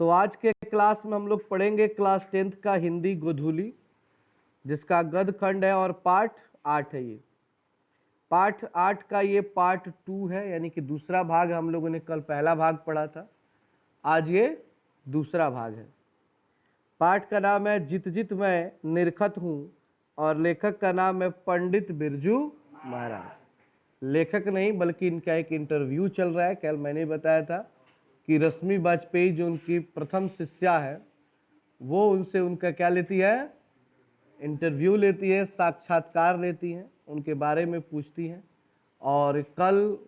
तो आज के क्लास में हम लोग पढ़ेंगे क्लास 10th का हिंदी गोधूली, जिसका गद्य खंड है और पाठ 8 है। ये पाठ 8 का ये पार्ट 2 है, यानी कि दूसरा भाग। हम लोगों ने कल पहला भाग पढ़ा था, आज ये दूसरा भाग है। पाठ का नाम है जित जित मैं निरखत हूँ और लेखक का नाम है पंडित बिरजू महाराज। लेखक नहीं बल्कि इनका एक इंटरव्यू चल रहा है। कल मैंने बताया था कि रश्मि वाजपेयी जो उनकी प्रथम शिष्या है, वो उनसे उनका क्या लेती है, इंटरव्यू लेती है, साक्षात्कार लेती हैं, उनके बारे में पूछती हैं। और कल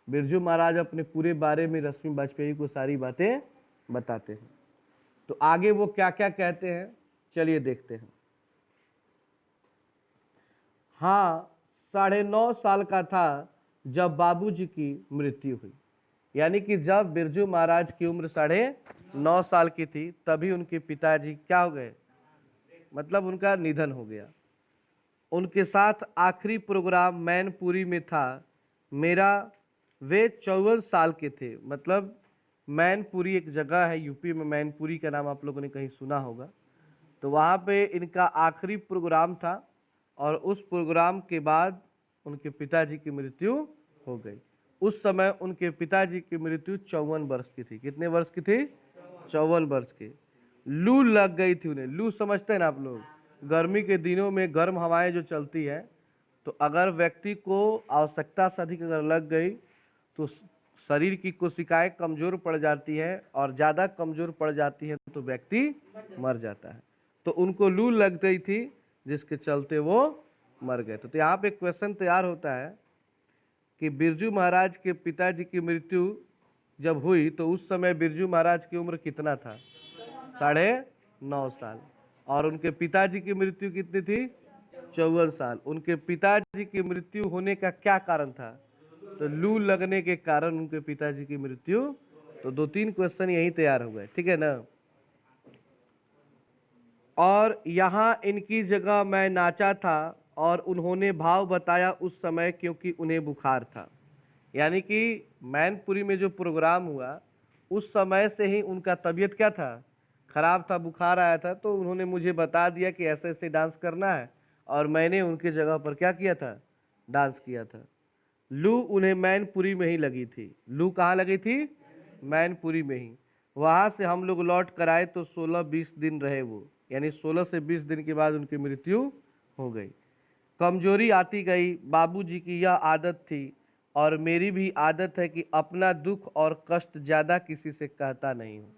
बिरजू महाराज अपने पूरे बारे में रश्मि वाजपेयी को सारी बातें बताते हैं। तो आगे वो क्या क्या कहते हैं, चलिए देखते हैं। हाँ, 9.5 साल का था जब बाबूजी की मृत्यु हुई। यानी कि जब बिरजू महाराज की उम्र 9.5 साल की थी, तभी उनके पिताजी क्या हो गए, मतलब उनका निधन हो गया। उनके साथ आखिरी प्रोग्राम मैनपुरी में था मेरा। वे 54 साल के थे। मतलब मैनपुरी एक जगह है यूपी में, मैनपुरी का नाम आप लोगों ने कहीं सुना होगा। तो वहाँ पे इनका आखिरी प्रोग्राम था और उस प्रोग्राम के बाद उनके पिताजी की मृत्यु हो गई। उस समय उनके पिताजी की मृत्यु 54 वर्ष की थी। कितने वर्ष की थी? 54 वर्ष की। लू लग गई थी उन्हें। लू समझते हैं ना आप लोग? गर्मी के दिनों में गर्म हवाएं जो चलती है, तो अगर व्यक्ति को आवश्यकता से अधिक अगर लग गई तो शरीर की कोशिकाएं कमजोर पड़ जाती है, और ज़्यादा कमजोर पड़ जाती है तो व्यक्ति मर जाता है। तो उनको लू लग गई थी, जिसके चलते वो मर गए। तो यहाँ पे क्वेश्चन तैयार होता है कि बिरजू महाराज के पिताजी की मृत्यु जब हुई तो उस समय बिरजू महाराज की उम्र कितना था? 9.5 साल। और उनके पिताजी की मृत्यु कितनी थी? 54 साल। उनके पिताजी की मृत्यु होने का क्या कारण था? तो लू लगने के कारण उनके पिताजी की मृत्यु। तो 2-3 क्वेश्चन यही तैयार हो गए, ठीक है ना। और यहाँ इनकी जगह मैं नाचा था और उन्होंने भाव बताया उस समय, क्योंकि उन्हें बुखार था। यानी कि मैनपुरी में जो प्रोग्राम हुआ उस समय से ही उनका तबीयत क्या था, खराब था, बुखार आया था। तो उन्होंने मुझे बता दिया कि ऐसे ऐसे डांस करना है, और मैंने उनके जगह पर क्या किया था, डांस किया था। लू उन्हें मैनपुरी में ही लगी थी। लू कहाँ लगी थी? मैनपुरी में ही। वहां से हम लोग लौट कर आए तो 16-20 दिन रहे वो, यानी 16 से 20 दिन के बाद उनकी मृत्यु हो गई। कमजोरी आती गई। बाबूजी की यह आदत थी और मेरी भी आदत है कि अपना दुख और कष्ट ज्यादा किसी से कहता नहीं हूँ।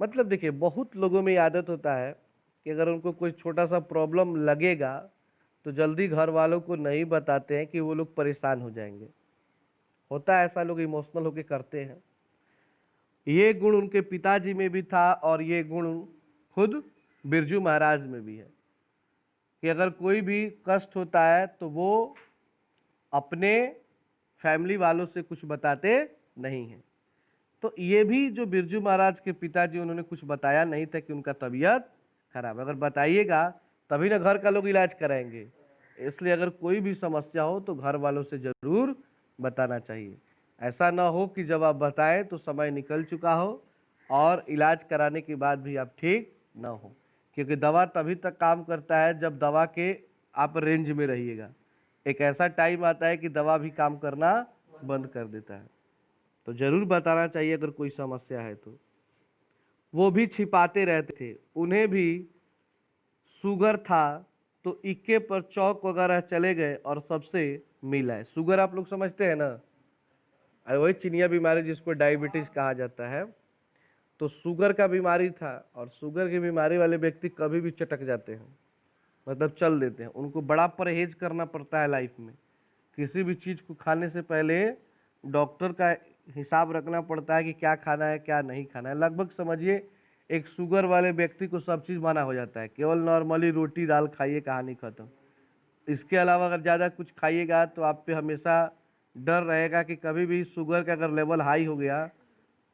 मतलब देखिए, बहुत लोगों में आदत होता है कि अगर उनको कोई छोटा सा प्रॉब्लम लगेगा तो जल्दी घर वालों को नहीं बताते हैं कि वो लोग परेशान हो जाएंगे। होता है ऐसा, लोग इमोशनल होके करते हैं। ये गुण उनके पिताजी में भी था और ये गुण खुद बिरजू महाराज में भी है कि अगर कोई भी कष्ट होता है तो वो अपने फैमिली वालों से कुछ बताते नहीं हैं। तो ये भी जो बिरजू महाराज के पिताजी, उन्होंने कुछ बताया नहीं था कि उनका तबीयत खराब है। अगर बताइएगा तभी ना घर का लोग इलाज कराएंगे। इसलिए अगर कोई भी समस्या हो तो घर वालों से जरूर बताना चाहिए। ऐसा ना हो कि जब आप बताएं तो समय निकल चुका हो और इलाज कराने के बाद भी आप ठीक ना हो। क्योंकि दवा तभी तक काम करता है जब दवा के आप रेंज में रहिएगा। एक ऐसा टाइम आता है कि दवा भी काम करना बंद कर देता है। तो जरूर बताना चाहिए अगर कोई समस्या है तो। वो भी छिपाते रहते थे। उन्हें भी शुगर था तो इक्के पर चौक वगैरह चले गए और सबसे मिल आए। शुगर आप लोग समझते हैं ना, अरे वही चिनिया बीमारी जिसको डायबिटीज कहा जाता है। तो शुगर का बीमारी था, और शुगर की बीमारी वाले व्यक्ति कभी भी चटक जाते हैं, मतलब चल देते हैं। उनको बड़ा परहेज करना पड़ता है लाइफ में। किसी भी चीज को खाने से पहले डॉक्टर का हिसाब रखना पड़ता है कि क्या खाना है क्या नहीं खाना है। लगभग समझिए एक शुगर वाले व्यक्ति को सब चीज माना हो जाता है, केवल नॉर्मली रोटी दाल खाइए, कहानी खत्म। इसके अलावा अगर ज़्यादा कुछ खाइएगा तो आप पे हमेशा डर रहेगा कि कभी भी शुगर का अगर लेवल हाई हो गया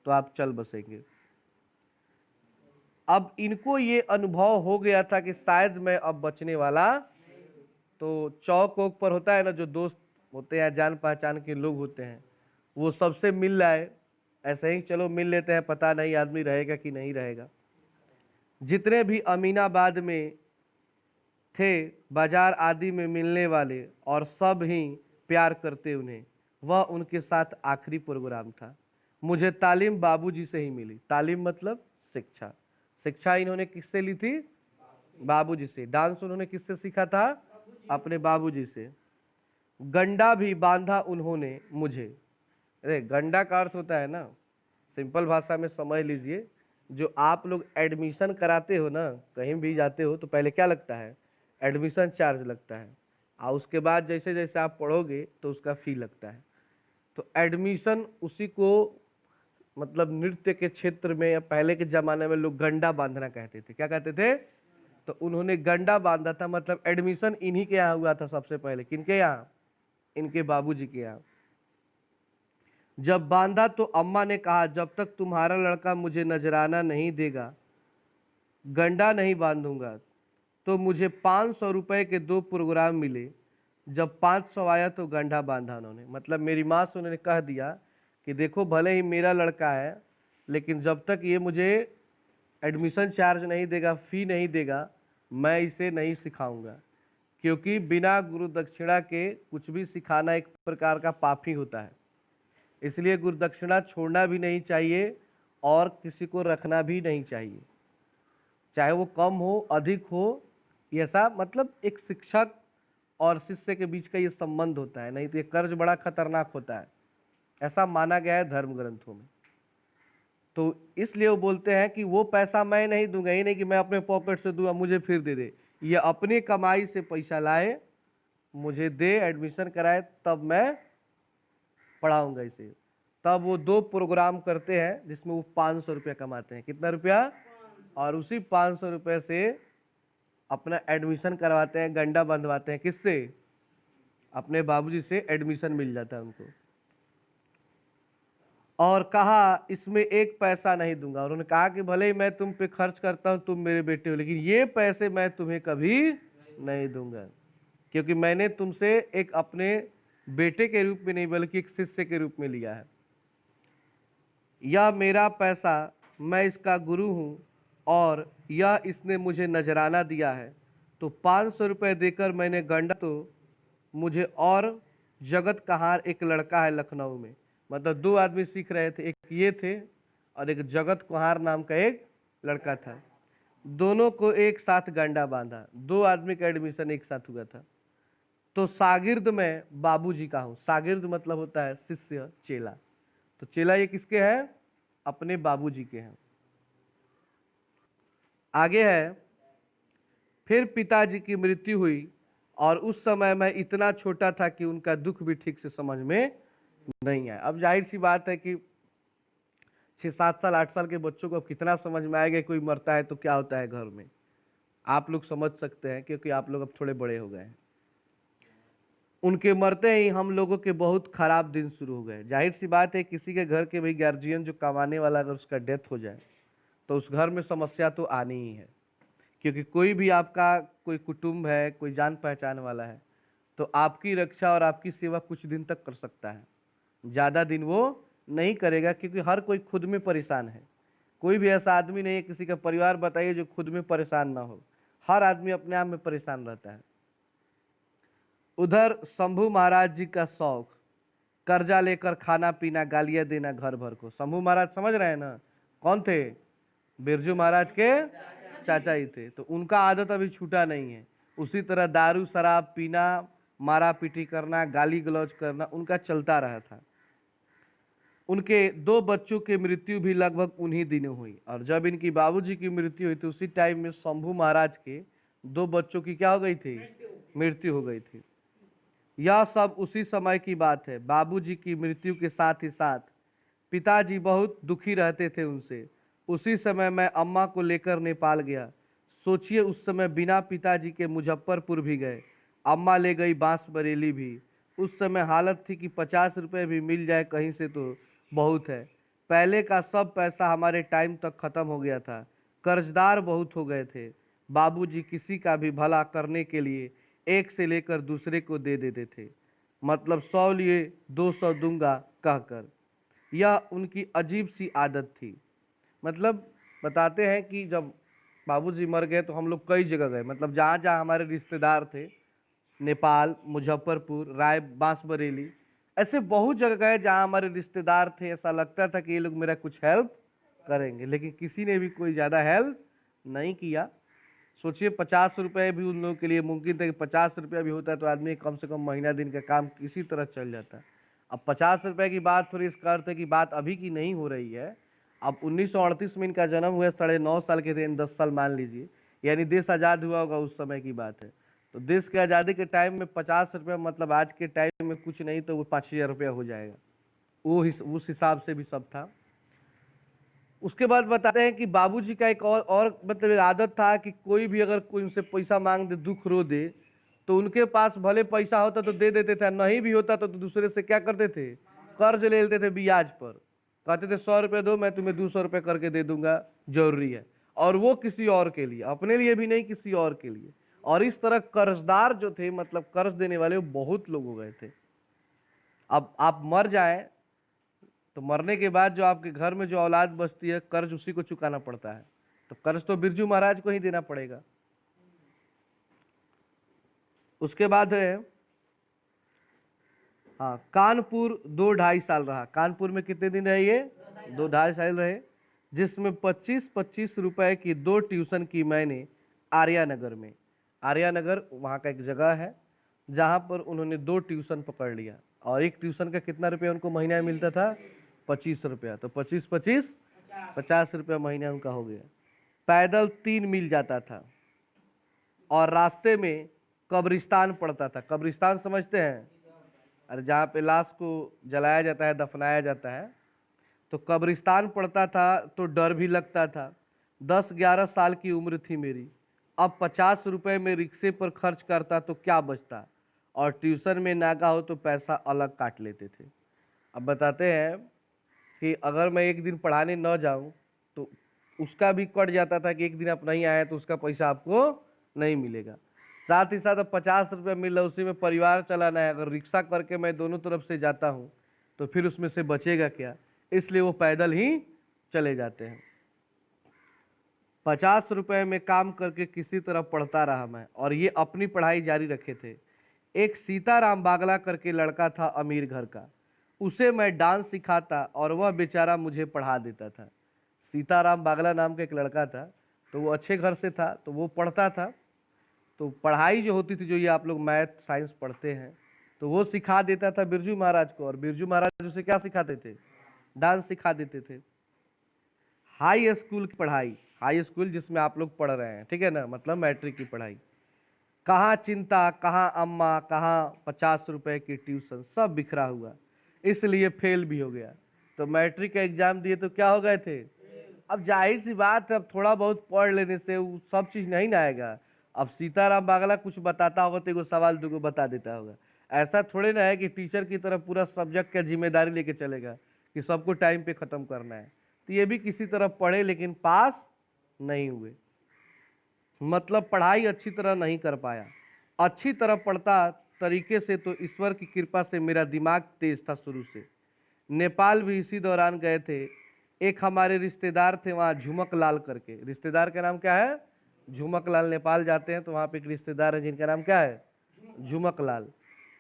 तो आप चल बसेंगे। अब इनको ये अनुभव हो गया था कि शायद मैं अब बचने वाला। तो चौक वौक पर होता है ना, जो दोस्त होते हैं, जान पहचान के लोग होते हैं, वो सबसे मिल आए। ऐसे ही चलो मिल लेते हैं, पता नहीं आदमी रहेगा कि नहीं रहेगा। जितने भी अमीनाबाद में थे, बाजार आदि में मिलने वाले, और सब ही प्यार करते उन्हें, वह उनके साथ आखिरी प्रोग्राम था। मुझे तालीम बाबूजी से ही मिली। तालीम मतलब शिक्षा। शिक्षा इन्होंने किससे ली थी? बाबूजी से। डांस उन्होंने किससे सीखा था? अपने बाबूजी से। गंडा भी बांधा उन्होंने मुझे। अरे गंडा का अर्थ होता है ना, सिंपल भाषा में समझ लीजिए, जो आप लोग एडमिशन कराते हो ना, कहीं भी जाते हो तो पहले क्या लगता है? एडमिशन चार्ज लगता है, और उसके बाद जैसे जैसे आप पढ़ोगे तो उसका फी लगता है। तो एडमिशन उसी को, मतलब नृत्य के क्षेत्र में या पहले के जमाने में लोग गंडा बांधना कहते थे। क्या कहते थे? तो उन्होंने गंडा बांधा था, मतलब एडमिशन इन्हीं के यहाँ हुआ था सबसे पहले। किनके यहाँ? इनके बाबूजी के यहाँ। जब बांधा तो अम्मा ने कहा, जब तक तुम्हारा लड़का मुझे नजराना नहीं देगा गंडा नहीं बांधूंगा। तो मुझे 500 रुपए के 2 प्रोग्राम मिले। जब 500 आया तो गंडा बांधा उन्होंने। मतलब मेरी माँ से उन्होंने कह दिया कि देखो भले ही मेरा लड़का है, लेकिन जब तक ये मुझे एडमिशन चार्ज नहीं देगा, फी नहीं देगा, मैं इसे नहीं सिखाऊंगा। क्योंकि बिना गुरु दक्षिणा के कुछ भी सिखाना एक प्रकार का पाप ही होता है। इसलिए गुरु दक्षिणा छोड़ना भी नहीं चाहिए और किसी को रखना भी नहीं चाहिए, चाहे वो कम हो अधिक हो। ऐसा मतलब एक शिक्षक और शिष्य के बीच का ये संबंध होता है, नहीं तो ये कर्ज बड़ा खतरनाक होता है, ऐसा माना गया है धर्म ग्रंथों में। तो इसलिए वो बोलते हैं कि वो पैसा मैं नहीं दूंगा, ये नहीं कि मैं अपने पॉकेट से दूंगा मुझे फिर दे दे। ये अपनी कमाई से पैसा लाए, मुझे दे, एडमिशन कराए, तब मैं पढ़ाऊंगा इसे। तब वो 2 प्रोग्राम करते हैं जिसमें वो 500 रुपया कमाते हैं। कितना रुपया? और उसी 500 रुपये से अपना एडमिशन करवाते हैं, गंडा बंधवाते हैं। किससे? अपने बाबूजी से एडमिशन मिल जाता है उनको। और कहा इसमें 1 पैसा नहीं दूंगा। उन्होंने कहा कि भले ही मैं तुम पे खर्च करता हूं, तुम मेरे बेटे हो, लेकिन ये पैसे मैं तुम्हें कभी नहीं दूंगा, क्योंकि मैंने तुमसे एक अपने बेटे के रूप में नहीं बल्कि एक शिष्य के रूप में लिया है। यह मेरा पैसा, मैं इसका गुरु हूं, और यह इसने मुझे नजराना दिया है। तो 500 रुपये देकर मैंने गंडा, तो मुझे और जगत कहार एक लड़का है लखनऊ में, मतलब 2 आदमी सीख रहे थे, एक ये थे और एक जगत कुहार नाम का एक लड़का था। दोनों को एक साथ गंडा बांधा, 2 आदमी का एडमिशन एक साथ हुआ था। तो शागिर्द मैं बाबूजी का हूं। शागिर्द मतलब होता है शिष्य, चेला। तो चेला ये किसके हैं? अपने बाबूजी के हैं। आगे है, फिर पिताजी की मृत्यु हुई, और उस समय मैं इतना छोटा था कि उनका दुख भी ठीक से समझ में नहीं आया। अब जाहिर सी बात है कि 6-7 साल 8 साल के बच्चों को अब कितना समझ में आएगा कोई मरता है तो क्या होता है घर में। आप लोग समझ सकते हैं क्योंकि आप लोग अब थोड़े बड़े हो गए हैं। उनके मरते ही हम लोगों के बहुत खराब दिन शुरू हो गए। जाहिर सी बात है, किसी के घर के भाई गार्जियन जो कमाने वाला, अगर उसका डेथ हो जाए तो उस घर में समस्या तो आनी ही है। क्योंकि कोई भी आपका कोई कुटुंब है, कोई जान पहचान वाला है, तो आपकी रक्षा और आपकी सेवा कुछ दिन तक कर सकता है, ज़्यादा दिन वो नहीं करेगा, क्योंकि हर कोई खुद में परेशान है। कोई भी ऐसा आदमी नहीं है, किसी का परिवार बताइए जो खुद में परेशान ना हो। हर आदमी अपने आप में परेशान रहता है। उधर शंभू महाराज जी का शौक, कर्जा लेकर खाना पीना, गालियां देना घर भर को। शंभू महाराज समझ रहे हैं ना कौन थे? बिरजू महाराज के चाचा ही थे। तो उनका आदत अभी छूटा नहीं है। उसी तरह दारू शराब पीना, मारा पीटी करना, गाली गलौज करना उनका चलता रहा था। उनके 2 बच्चों की मृत्यु भी लगभग उन्हीं दिनों हुई, और जब इनकी बाबूजी की मृत्यु हुई तो उसी टाइम में शंभू महाराज के 2 बच्चों की क्या हो गई थी? मृत्यु हो गई थी। यह सब उसी समय की बात है। बाबूजी की मृत्यु के साथ ही साथ पिताजी बहुत दुखी रहते थे उनसे। उसी समय मैं अम्मा को लेकर नेपाल गया। सोचिए, उस समय बिना पिताजी के मुजफ्फरपुर भी गए, अम्मा ले गई बांसबरेली भी। उस समय हालत थी कि 50 रुपये भी मिल जाए कहीं से तो बहुत है। पहले का सब पैसा हमारे टाइम तक खत्म हो गया था, कर्जदार बहुत हो गए थे। बाबूजी किसी का भी भला करने के लिए एक से लेकर दूसरे को दे देते थे, मतलब 100 लिए 200 दूंगा कहकर। यह उनकी अजीब सी आदत थी। मतलब बताते हैं कि जब बाबूजी मर गए तो हम लोग कई जगह गए, मतलब जहाँ जहाँ हमारे रिश्तेदार थे, नेपाल, मुजफ्फरपुर, राय बांसबरेली, ऐसे बहुत जगह गए जहाँ हमारे रिश्तेदार थे। ऐसा लगता था कि ये लोग मेरा कुछ हेल्प करेंगे, लेकिन किसी ने भी कोई ज़्यादा हेल्प नहीं किया। सोचिए 50 रुपये भी उन लोगों के लिए मुमकिन था कि 50 रुपया भी होता है तो आदमी कम से कम महीना दिन का काम किसी तरह चल जाता। अब 50 रुपये की बात थोड़ी इसका अर्थ है कि बात अभी की नहीं हो रही है। अब 1938 में इनका जन्म हुआ, 9.5 साल के थे, 10 साल मान लीजिए, यानी देश आज़ाद हुआ होगा उस समय की बात है। तो देश के आज़ादी के टाइम में 50 रुपया मतलब आज के टाइम में कुछ नहीं तो वो 5,000 रुपया हो जाएगा, वो उस हिसाब से भी सब था। उसके बाद बताते हैं कि बाबूजी का एक और मतलब एक आदत था कि कोई भी अगर कोई उनसे पैसा मांग दे, दुख रो दे, तो उनके पास भले पैसा होता तो दे देते थे, नहीं भी होता तो दूसरे से क्या करते थे, कर्ज ले लेते थे ब्याज पर। कहते थे 100 रुपये दो, मैं तुम्हें 200 रुपये करके दे दूंगा, जरूरी है। और वो किसी और के लिए, अपने लिए भी नहीं, किसी और के लिए। और इस तरह कर्जदार जो थे, मतलब कर्ज देने वाले, वो बहुत लोग हो गए थे। अब आप मर जाए तो मरने के बाद जो आपके घर में जो औलाद बचती है, कर्ज उसी को चुकाना पड़ता है। तो कर्ज तो बिरजू महाराज को ही देना पड़ेगा। उसके बाद है, हाँ, कानपुर 2-2.5 साल रहा। कानपुर में कितने दिन रहे ये? 2-2.5 साल रहे, जिसमें 25-25 रुपए की 2 ट्यूशन की मैंने आर्यानगर में। आर्यानगर वहाँ का एक जगह है जहाँ पर उन्होंने 2 ट्यूशन पकड़ लिया, और एक ट्यूशन का कितना रुपया उनको महीना में मिलता था? 25 रुपया। तो 25-25 50 रुपया महीना उनका हो गया। पैदल 3 मील जाता था, और रास्ते में कब्रिस्तान पड़ता था। कब्रिस्तान समझते हैं? अरे जहाँ पे लाश को जलाया जाता है, दफनाया जाता है, तो कब्रिस्तान पड़ता था। तो डर भी लगता था। 10-11 साल की उम्र थी मेरी। अब 50 रुपये में रिक्शे पर खर्च करता तो क्या बचता, और ट्यूशन में नागा हो तो पैसा अलग काट लेते थे। अब बताते हैं कि अगर मैं एक दिन पढ़ाने न जाऊं तो उसका भी कट जाता था कि एक दिन आप नहीं आए तो उसका पैसा आपको नहीं मिलेगा। साथ ही साथ अब 50 रुपये मिल रहा है, उसी में परिवार चलाना है। अगर रिक्शा करके मैं दोनों तरफ से जाता हूँ तो फिर उसमें से बचेगा क्या, इसलिए वो पैदल ही चले जाते हैं। 50 रुपये में काम करके किसी तरह पढ़ता रहा मैं, और ये अपनी पढ़ाई जारी रखे थे। एक सीताराम बागला करके लड़का था, अमीर घर का, उसे मैं डांस सिखाता और वह बेचारा मुझे पढ़ा देता था। सीताराम बागला नाम का एक लड़का था, तो वो अच्छे घर से था, तो वो पढ़ता था। तो पढ़ाई जो होती थी, जो ये आप लोग मैथ साइंस पढ़ते हैं, तो वो सिखा देता था बिरजू महाराज को, और बिरजू महाराज उसे क्या सिखाते थे? डांस सिखा देते थे। हाई स्कूल की पढ़ाई, हाई स्कूल जिसमें आप लोग पढ़ रहे हैं, ठीक है ना, मतलब मैट्रिक की पढ़ाई, कहाँ चिंता, कहाँ अम्मा, कहाँ 50 रुपए की ट्यूशन, सब बिखरा हुआ, इसलिए फेल भी हो गया। तो मैट्रिक का एग्जाम दिए तो क्या हो गए थे? अब जाहिर सी बात है, अब थोड़ा बहुत पढ़ लेने से वो सब चीज नहीं ना आएगा। अब सीताराम बागला कुछ बताता होगा तो एगो सवाल दुगो बता देता होगा। ऐसा थोड़े ना है कि टीचर की तरफ पूरा सब्जेक्ट का जिम्मेदारी लेके चलेगा कि सबको टाइम पे खत्म करना है। तो ये भी किसी तरह पढ़े लेकिन पास नहीं हुए, मतलब पढ़ाई अच्छी तरह नहीं कर पाया। अच्छी तरह पढ़ता तरीके से तो ईश्वर की कृपा से मेरा दिमाग तेज था शुरू से। नेपाल भी इसी दौरान गए थे। एक हमारे रिश्तेदार थे वहाँ, झुमक लाल करके, रिश्तेदार का नाम क्या है? झुमक लाल। नेपाल जाते हैं तो वहाँ पे एक रिश्तेदार है जिनका नाम क्या है? झुमक लाल।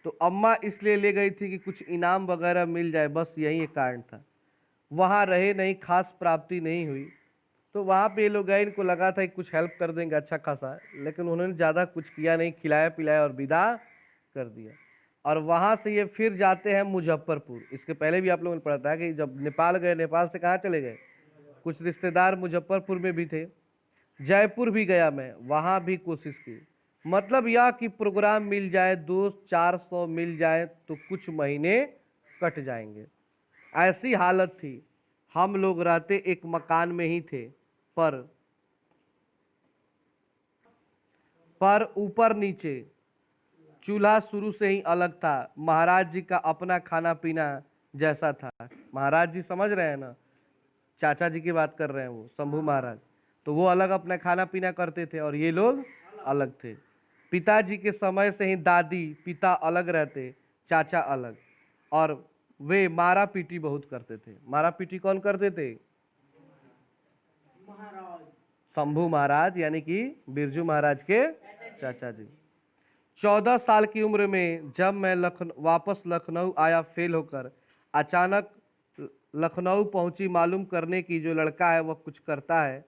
तो अम्मा इसलिए ले गई थी कि कुछ इनाम वगैरह मिल जाए, बस यही एक कारण था। वहाँ रहे नहीं, खास प्राप्ति नहीं हुई। तो वहाँ पे ये लोग गए, इनको लगा था कि कुछ हेल्प कर देंगे अच्छा खासा, लेकिन उन्होंने ज़्यादा कुछ किया नहीं, खिलाया पिलाया और विदा कर दिया। और वहाँ से ये फिर जाते हैं मुजफ्फरपुर। इसके पहले भी आप लोगों ने पढ़ा था कि जब नेपाल गए, नेपाल से कहाँ चले गए? कुछ रिश्तेदार मुजफ्फरपुर में भी थे। जयपुर भी गया मैं, वहाँ भी कोशिश की। मतलब यह कि प्रोग्राम मिल जाए, 200-400 मिल जाए तो कुछ महीने कट जाएंगे, ऐसी हालत थी। हम लोग रहते एक मकान में ही थे, पर ऊपर नीचे, चूल्हा शुरू से ही अलग था। महाराज जी का अपना खाना पीना जैसा था। महाराज जी समझ रहे हैं ना, चाचा जी की बात कर रहे हैं, वो शंभू महाराज। तो वो अलग अपना खाना पीना करते थे और ये लोग अलग थे। पिताजी के समय से ही दादी पिता अलग रहते, चाचा अलग। और वे मारा पीटी बहुत करते थे। मारा पीटी कौन करते थे? शंभू महाराज, यानी कि बिरजू महाराज के चाचा जी। 14 साल की उम्र में जब मैं वापस लखनऊ आया फेल होकर, अचानक लखनऊ पहुंची मालूम करने की जो लड़का है वह कुछ करता है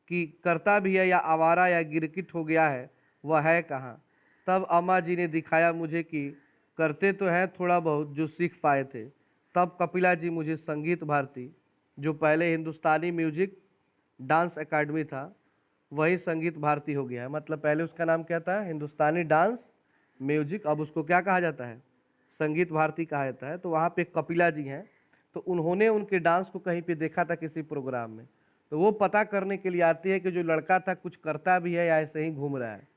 कि करता भी है या आवारा या गिरगिट हो गया है, वह है कहाँ। तब अम्मा जी ने दिखाया मुझे कि करते तो हैं थोड़ा बहुत जो सीख पाए थे। तब कपिला जी मुझे संगीत भारती, जो पहले हिंदुस्तानी म्यूजिक डांस एकेडमी था, वही संगीत भारती हो गया है। मतलब पहले उसका नाम क्या था? हिंदुस्तानी डांस म्यूजिक, अब उसको क्या कहा जाता है? संगीत भारती कहा जाता है। तो वहाँ पे कपिला जी हैं, तो उन्होंने उनके डांस को कहीं पे देखा था किसी प्रोग्राम में, तो वो पता करने के लिए आती है कि जो लड़का था कुछ करता भी है या ऐसे ही घूम रहा है।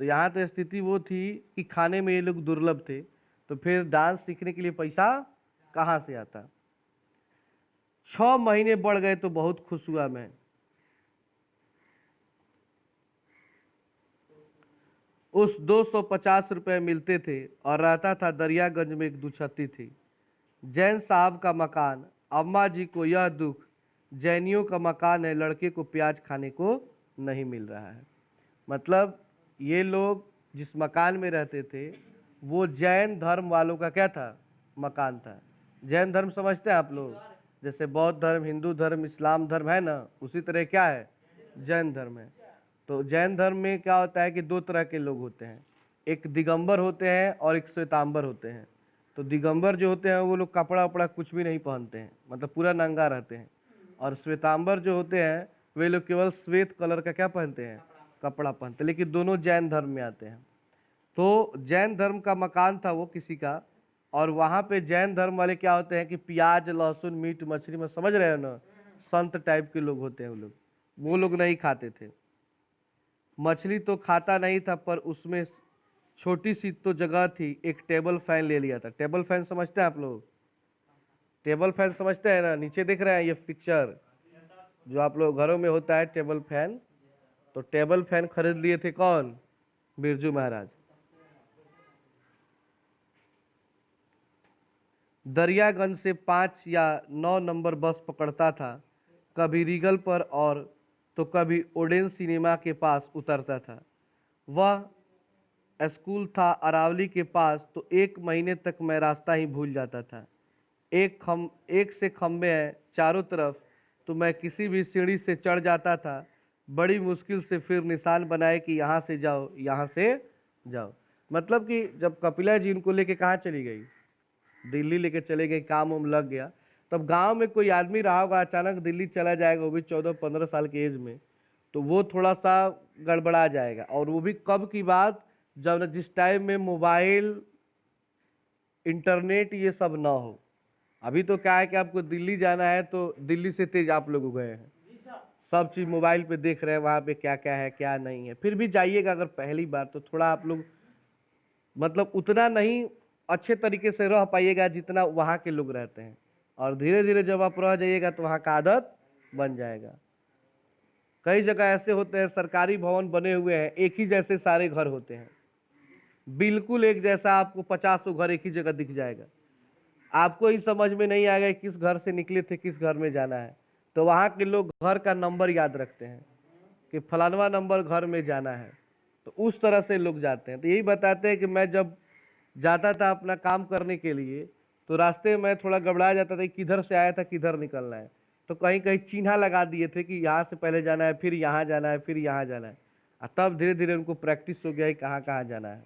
तो यहाँ तो स्थिति वो थी कि खाने में ये लोग दुर्लभ थे, तो फिर डांस सीखने के लिए पैसा कहाँ से आता? 6 महीने बढ़ गए तो बहुत खुश हुआ मैं। उस 250 रुपए मिलते थे और रहता था दरियागंज में एक दुछत्ती थी। जैन साहब का मकान। अम्मा जी को यह दुख, जैनियों का मकान है, लड़के को प्याज खाने को नहीं मिल रहा है। मतलब ये लोग जिस मकान में रहते थे वो जैन धर्म वालों का क्या था? मकान था। जैन धर्म समझते हैं आप लोग? जैसे बौद्ध धर्म, हिंदू धर्म, इस्लाम धर्म है ना, उसी तरह क्या है? जैन धर्म है। तो जैन धर्म में क्या होता है कि 2 तरह के लोग होते हैं, एक दिगंबर होते हैं और एक श्वेतांबर होते हैं। तो दिगंबर जो होते हैं वो लोग कपड़ा वपड़ा कुछ भी नहीं पहनते हैं, मतलब पूरा नंगा रहते हैं। और श्वेतांबर जो होते हैं वे लोग केवल श्वेत कलर का क्या पहनते हैं? कपड़ा पहनते हैं। लेकिन दोनों जैन धर्म में आते हैं। तो जैन धर्म का मकान था वो किसी का, और वहां पे जैन धर्म वाले क्या होते हैं कि प्याज लहसुन मीट मछली में, समझ रहे हो ना, संत टाइप के लोग होते हैं वो लोग नहीं खाते थे। मछली तो खाता नहीं था, पर उसमें छोटी सी तो जगह थी, एक टेबल फैन ले लिया था। टेबल फैन समझते हैं आप लोग? टेबल फैन समझते हैं ना? नीचे दिख रहा है ये पिक्चर, जो आप लोग घरों में होता है टेबल फैन। तो टेबल फैन खरीद लिए थे कौन? बिरजू महाराज। दरियागंज से 5 या 9 नंबर बस पकड़ता था, कभी रीगल पर और तो कभी ओडेन सिनेमा के पास उतरता था। वह स्कूल था अरावली के पास, तो 1 महीने तक मैं रास्ता ही भूल जाता था। एक से खंबे हैं चारों तरफ, तो मैं किसी भी सीढ़ी से चढ़ जाता था, बड़ी मुश्किल से फिर निशान बनाए कि यहाँ से जाओ, यहाँ से जाओ। मतलब कि जब कपिला जी उनको लेके कहाँ चली गई? दिल्ली लेके चले गए, काम उम लग गया। तब गांव में कोई आदमी रहा होगा, अचानक दिल्ली चला जाएगा, वो भी 14-15 साल की एज में, तो वो थोड़ा सा गड़बड़ा जाएगा। और वो भी कब की बात? जब जिस टाइम में मोबाइल इंटरनेट ये सब ना हो। अभी तो क्या है कि आपको दिल्ली जाना है तो दिल्ली से तेज आप लोग गए हैं, सब चीज मोबाइल पे देख रहे हैं, वहां पे क्या क्या है क्या नहीं है। फिर भी जाइएगा अगर पहली बार, तो थोड़ा आप लोग मतलब उतना नहीं अच्छे तरीके से रह पाइएगा जितना वहाँ के लोग रहते हैं। और धीरे धीरे जब आप रह जाइएगा तो वहाँ का आदत बन जाएगा। कई जगह ऐसे होते हैं सरकारी भवन बने हुए हैं, एक ही जैसे सारे घर होते हैं, बिल्कुल एक जैसा, आपको 50 घर एक ही जगह दिख जाएगा। आपको ही समझ में नहीं आएगा किस घर से निकले थे किस घर में जाना है। तो वहाँ के लोग घर का नंबर याद रखते हैं कि फलानवा नंबर घर में जाना है, तो उस तरह से लोग जाते हैं। तो यही बताते हैं कि मैं जब जाता था अपना काम करने के लिए, तो रास्ते में मैं थोड़ा घबरा जाता था, किधर से आया था किधर निकलना है। तो कहीं कहीं चिन्हा लगा दिए थे कि यहाँ से पहले जाना है, फिर यहाँ जाना है, फिर यहाँ जाना है। और तब धीरे धीरे उनको प्रैक्टिस हो गया है कहाँ कहाँ जाना है।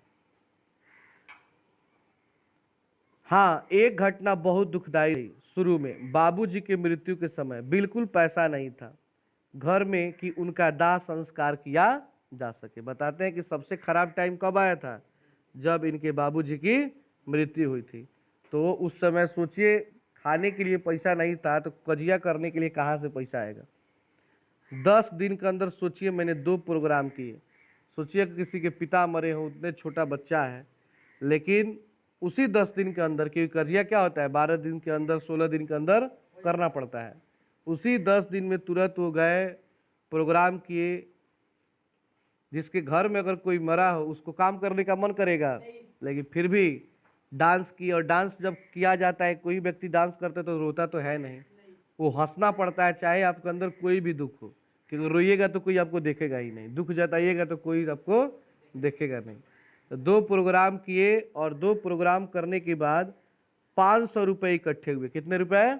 हाँ, एक घटना बहुत दुखदाई थी। शुरू में बाबूजी की मृत्यु के समय बिल्कुल पैसा नहीं था घर में कि उनका दाह संस्कार किया जा सके। बताते हैं कि सबसे खराब टाइम कब आया था? जब इनके बाबूजी की मृत्यु हुई थी। तो उस समय सोचिए, खाने के लिए पैसा नहीं था तो कजिया करने के लिए कहाँ से पैसा आएगा? 10 दिन के अंदर सोचिए मैंने 2 प्रोग्राम किए। सोचिए कि किसी के पिता मरे हों, उतने छोटा बच्चा है, लेकिन उसी 10 दिन के अंदर, क्योंकि कजिया क्या होता है 12 दिन के अंदर 16 दिन के अंदर करना पड़ता है, उसी 10 दिन में तुरंत वो गए, प्रोग्राम किए। जिसके घर में अगर कोई मरा हो उसको काम करने का मन करेगा, लेकिन फिर भी डांस की, और डांस जब किया जाता है, कोई व्यक्ति डांस करता है तो रोता तो है नहीं, वो हंसना पड़ता है, चाहे आपके अंदर कोई भी दुख हो, क्योंकि रोइएगा तो कोई आपको देखेगा ही नहीं, दुख जताइएगा तो कोई आपको देखेगा नहीं। तो 2 प्रोग्राम किए, और 2 प्रोग्राम करने के बाद 500 रुपये इकट्ठे हुए। कितने रुपए?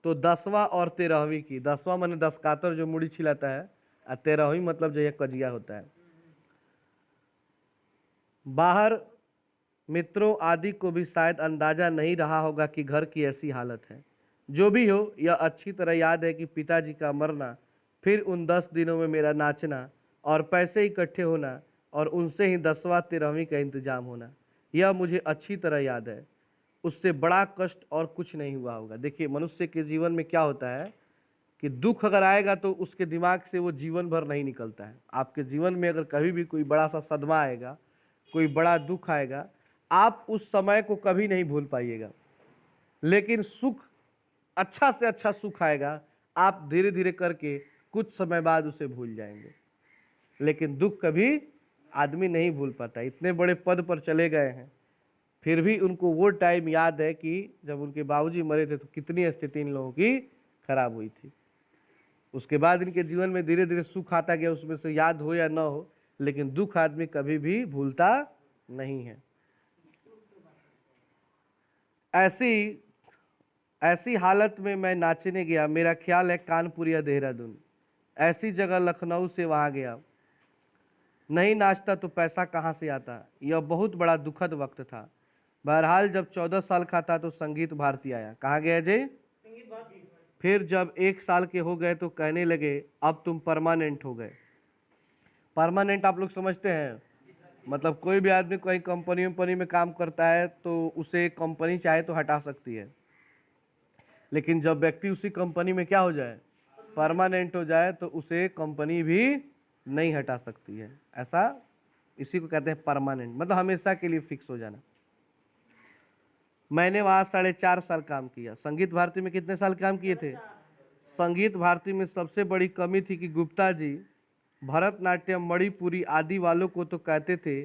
तो 10वां और 13वीं की। 10वां माने 10 कातर जो मुड़ी छिलाता है, और 13वीं मतलब जो ये कजिया होता है। बाहर मित्रों आदि को भी शायद अंदाजा नहीं रहा होगा कि घर की ऐसी हालत है। जो भी हो, यह अच्छी तरह याद है कि पिताजी का मरना, फिर उन 10 दिनों में मेरा नाचना और पैसे इकट्ठे होना, और उनसे ही 10वां 13वीं का इंतजाम होना, यह मुझे अच्छी तरह याद है। उससे बड़ा कष्ट और कुछ नहीं हुआ होगा। देखिए, मनुष्य के जीवन में क्या होता है कि दुख अगर आएगा तो उसके दिमाग से वो जीवन भर नहीं निकलता है। आपके जीवन में अगर कभी भी कोई बड़ा सा सदमा आएगा, कोई बड़ा दुख आएगा, आप उस समय को कभी नहीं भूल पाइएगा। लेकिन सुख, अच्छा से अच्छा सुख आएगा, आप धीरे धीरे करके कुछ समय बाद उसे भूल जाएंगे। लेकिन दुख कभी आदमी नहीं भूल पाता। इतने बड़े पद पर चले गए हैं, फिर भी उनको वो टाइम याद है कि जब उनके बाबूजी मरे थे तो कितनी स्थिति इन लोगों की खराब हुई थी। उसके बाद इनके जीवन में धीरे धीरे सुख आता गया, उसमें से याद हो या न हो, लेकिन दुख आदमी कभी भी भूलता नहीं है। ऐसी हालत में मैं नाचने गया। मेरा ख्याल है कानपुर या देहरादून, ऐसी जगह लखनऊ से वहां गया। नहीं नाचता तो पैसा कहाँ से आता। यह बहुत बड़ा दुखद वक्त था। बहरहाल जब 14 साल का था तो संगीत भारती आया। कहाँ गया जी? फिर जब 1 साल के हो गए तो कहने लगे अब तुम परमानेंट हो गए। परमानेंट आप लोग समझते हैं? मतलब कोई भी आदमी कोई कंपनी में काम करता है तो उसे कंपनी चाहे तो हटा सकती है, लेकिन जब व्यक्ति उसी कंपनी में क्या हो जाए, परमानेंट हो जाए, तो उसे कंपनी भी नहीं हटा सकती है। ऐसा, इसी को कहते हैं परमानेंट, मतलब हमेशा के लिए फिक्स हो जाना। मैंने वहां 4.5 साल काम किया। संगीत भारती में कितने साल काम किए थे? संगीत भारती में सबसे बड़ी कमी थी कि गुप्ता जी भरतनाट्यम, मणिपुरी आदि वालों को तो कहते थे,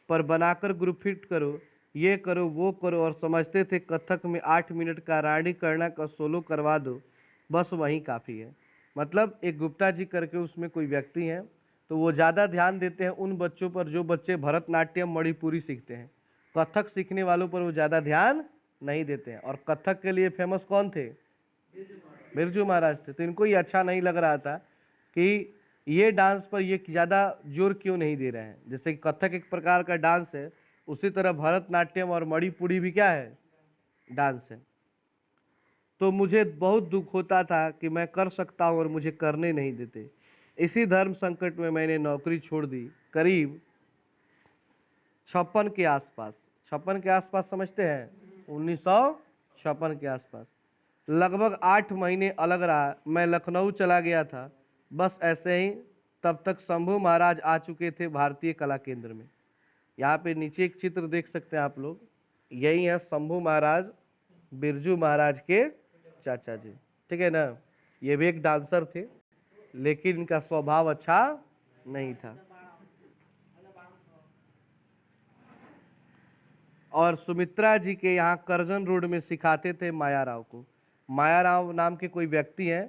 पर बनाकर ग्रुप फिट करो, ये करो वो करो, और समझते थे कथक में 8 मिनट का रानी करना का सोलो करवा दो, बस वही काफ़ी है। मतलब एक गुप्ता जी करके उसमें कोई व्यक्ति हैं, तो वो ज़्यादा ध्यान देते हैं उन बच्चों पर जो बच्चे भरतनाट्यम मणिपुरी सीखते हैं। कथक सीखने वालों पर वो ज़्यादा ध्यान नहीं देते हैं। और कथक के लिए फेमस कौन थे? बिरजू महाराज थे। तो इनको ये अच्छा नहीं लग रहा था कि ये डांस पर ये ज़्यादा जोर क्यों नहीं दे रहे हैं। जैसे कि कथक एक प्रकार का डांस है, उसी तरह भरतनाट्यम और मणिपुरी भी क्या है, डांस है। तो मुझे बहुत दुख होता था कि मैं कर सकता हूँ और मुझे करने नहीं देते। इसी धर्म संकट में मैंने नौकरी छोड़ दी। करीब 56 के आसपास, 56 के आसपास समझते हैं, 1956 के आसपास लगभग 8 महीने अलग रहा। मैं लखनऊ चला गया था, बस ऐसे ही। तब तक शंभू महाराज आ चुके थे भारतीय कला केंद्र में। यहाँ पे नीचे एक चित्र देख सकते हैं आप लोग, यही है शंभू महाराज, बिरजू महाराज के चाचा जी, ठीक है ना। ये भी एक डांसर थे, लेकिन इनका स्वभाव अच्छा नहीं था। और सुमित्रा जी के यहाँ करजन रोड में सिखाते थे माया राव को। माया राव नाम के कोई व्यक्ति हैं,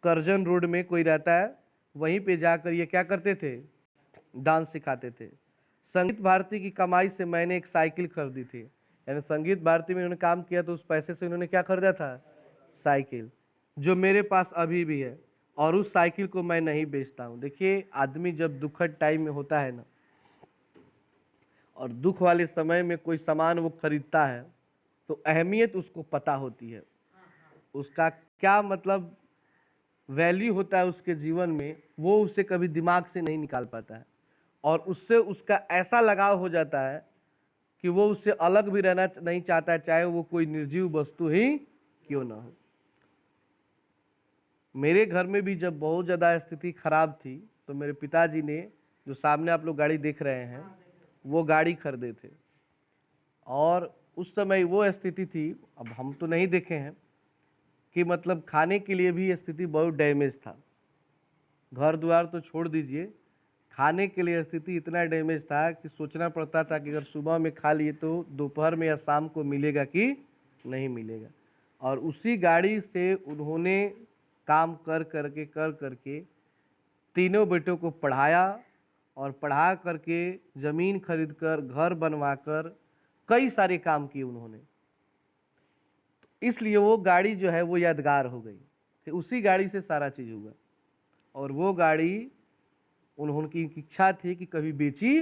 करजन रोड में कोई रहता है, वहीं पे जाकर ये क्या करते थे, डांस सिखाते थे। संगीत भारती की कमाई से मैंने एक साइकिल खरीदी थी। यानी संगीत भारती में उन्होंने काम किया तो उस पैसे से उन्होंने क्या खरीदा था, साइकिल, जो मेरे पास अभी भी है, और उस साइकिल को मैं नहीं बेचता हूँ। देखिए, आदमी जब दुखद टाइम में होता है ना, और दुख वाले समय में कोई सामान वो खरीदता है, तो अहमियत उसको पता होती है, उसका क्या मतलब वैल्यू होता है उसके जीवन में, वो उसे कभी दिमाग से नहीं निकाल पाता है, और उससे उसका ऐसा लगाव हो जाता है कि वो उससे अलग भी रहना नहीं चाहता है, चाहे वो कोई निर्जीव वस्तु ही क्यों ना हो। मेरे घर में भी जब बहुत ज़्यादा स्थिति खराब थी, तो मेरे पिताजी ने, जो सामने आप लोग गाड़ी देख रहे हैं, वो गाड़ी खरीदे थे। और उस समय वो स्थिति थी, अब हम तो नहीं देखे हैं, कि मतलब खाने के लिए भी स्थिति बहुत डैमेज था। घर द्वार तो छोड़ दीजिए, खाने के लिए स्थिति इतना डैमेज था कि सोचना पड़ता था कि अगर सुबह में खा लिए तो दोपहर में या शाम को मिलेगा कि नहीं मिलेगा। और उसी गाड़ी से उन्होंने काम कर करके तीनों बेटों को पढ़ाया और पढ़ा करके ज़मीन खरीद कर घर बनवा कर कई सारे काम किए उन्होंने। इसलिए वो गाड़ी जो है वो यादगार हो गई। फिर उसी गाड़ी से सारा चीज़ हुआ और वो गाड़ी उन्होंने की इच्छा थी कि कभी बेची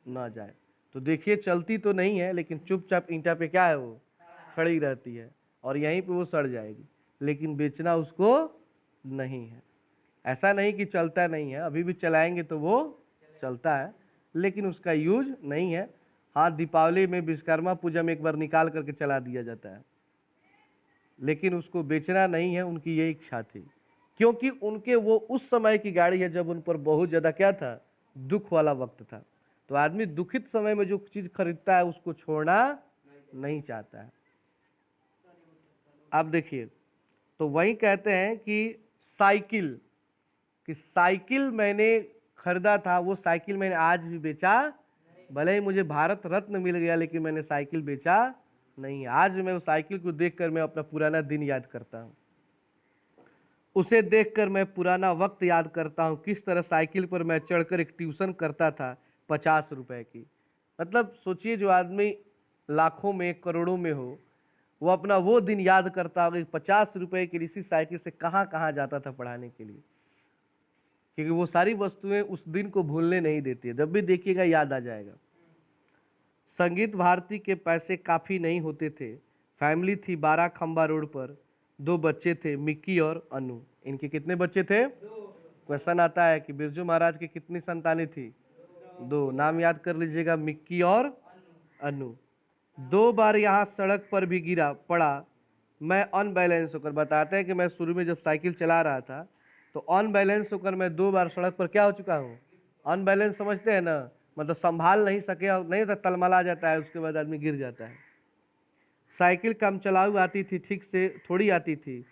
ना जाए। तो देखिए चलती तो नहीं है लेकिन चुपचाप ईंटा पे क्या है वो खड़ी रहती है और यहीं पे वो सड़ जाएगी, लेकिन बेचना उसको नहीं है। ऐसा नहीं कि चलता नहीं है, अभी भी चलाएंगे तो वो चलता है, लेकिन उसका यूज नहीं है। हाँ, दीपावली में विश्वकर्मा पूजा में एक बार निकाल करके चला दिया जाता है, लेकिन उसको बेचना नहीं है। उनकी ये इच्छा थी, क्योंकि उनके वो उस समय की गाड़ी है जब उन पर बहुत ज़्यादा क्या था, दुख वाला वक्त था। तो आदमी दुखित समय में जो चीज़ खरीदता है उसको छोड़ना नहीं चाहता है। अब देखिए, तो वही कहते हैं कि साइकिल मैंने खरीदा था, वो साइकिल मैंने आज भी बेचा। भले ही मुझे भारत रत्न मिल गया लेकिन मैंने साइकिल बेचा नहीं। आज मैं उस साइकिल को देखकर मैं अपना पुराना दिन याद करता हूँ, उसे देखकर मैं पुराना वक्त याद करता हूँ, किस तरह साइकिल पर मैं चढ़कर एक ट्यूशन करता था 50 रुपए की। मतलब सोचिए, जो आदमी लाखों में करोड़ों में हो, वो अपना वो दिन याद करता होगा कि 50 रुपए की इसी साइकिल से कहाँ कहाँ जाता था पढ़ाने के लिए। क्योंकि वो सारी वस्तुएं उस दिन को भूलने नहीं देती है, जब भी देखिएगा याद आ जाएगा। संगीत भारती के पैसे काफी नहीं होते थे। फैमिली थी 12 खंबा रोड पर। 2 बच्चे थे, मिक्की और अनु। इनके कितने बच्चे थे? क्वेश्चन आता है कि बिरजू महाराज की कितनी संतानें थी? 2। नाम याद कर लीजिएगा, मिक्की और अनु। 2 बार यहाँ सड़क पर भी गिरा पड़ा। मैं अनबैलेंस होकर, बताते हैं कि मैं शुरू में जब साइकिल चला रहा था तो अनबैलेंस होकर मैं 2 बार सड़क पर क्या हो चुका हूँ? अनबैलेंस समझते हैं ना, मतलब संभाल नहीं सके और नहीं तो तलमला जाता है, उसके बाद आदमी गिर जाता है। साइकिल कम चलाऊ आती थी, ठीक से थोड़ी आती थी।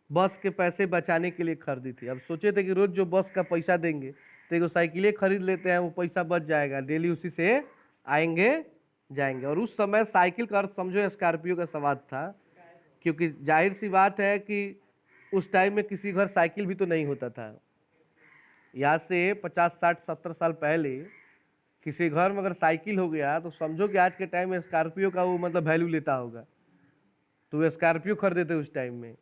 बस के पैसे बचाने के लिए खरीदी थी। अब सोचे थे कि रोज जो बस का पैसा देंगे तो एक साइकिलें खरीद लेते हैं, वो पैसा बच जाएगा, डेली उसी से आएंगे जाएंगे। और उस समय साइकिल का अर्थ समझो स्कॉर्पियो का सवाद था, क्योंकि जाहिर सी बात है कि उस टाइम में किसी घर साइकिल भी तो नहीं होता था। यहाँ से 50 60 70 साल पहले किसी घर में अगर साइकिल हो गया तो समझो कि आज के टाइम में स्कॉर्पियो का वो मतलब वैल्यू लेता होगा, तो वे स्कॉर्पियो खरीदे थे उस टाइम में।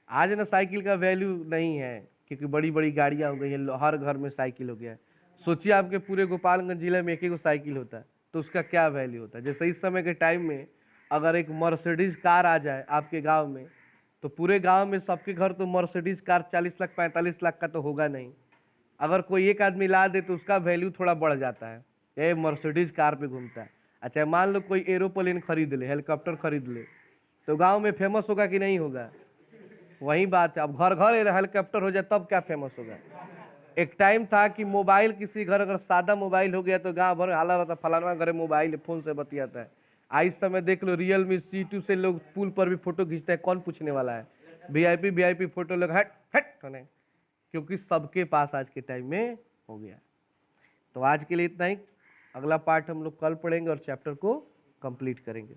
आज ना साइकिल का वैल्यू नहीं है, क्योंकि बड़ी बड़ी गाड़ियां हो गई हैं, हर घर में साइकिल हो गया है। सोचिए आपके पूरे गोपालगंज जिले में एक ही साइकिल होता है तो उसका क्या वैल्यू होता है। जैसे इस समय के टाइम में अगर एक मर्सिडीज कार आ जाए आपके गांव में, तो पूरे गांव में सबके घर तो मर्सिडीज कार 40 लाख 45 लाख का तो होगा नहीं। अगर कोई एक आदमी ला दे तो उसका वैल्यू थोड़ा बढ़ जाता है, ये मर्सिडीज कार पे घूमता है। अच्छा, मान लो कोई एरोप्लेन खरीद ले, हेलीकॉप्टर खरीद ले, तो गांव में फेमस होगा कि नहीं होगा? वही बात है। अब घर घर हेलीकॉप्टर हो जाए तब क्या फेमस होगा? एक टाइम था कि मोबाइल किसी घर अगर सादा मोबाइल हो गया तो गांव भर हाला रहता, फलाना घर मोबाइल है, फोन से बतियाता है। आज इस समय देख लो, रियलमी C2 से लोग पुल पर भी फोटो खींचते हैं, कौन पूछने वाला है? वीआईपी फोटो लोग हट हट होने, क्योंकि सबके पास आज के टाइम में हो गया। तो आज के लिए इतना ही। अगला पार्ट हम लोग कल पढ़ेंगे और चैप्टर को कंप्लीट करेंगे।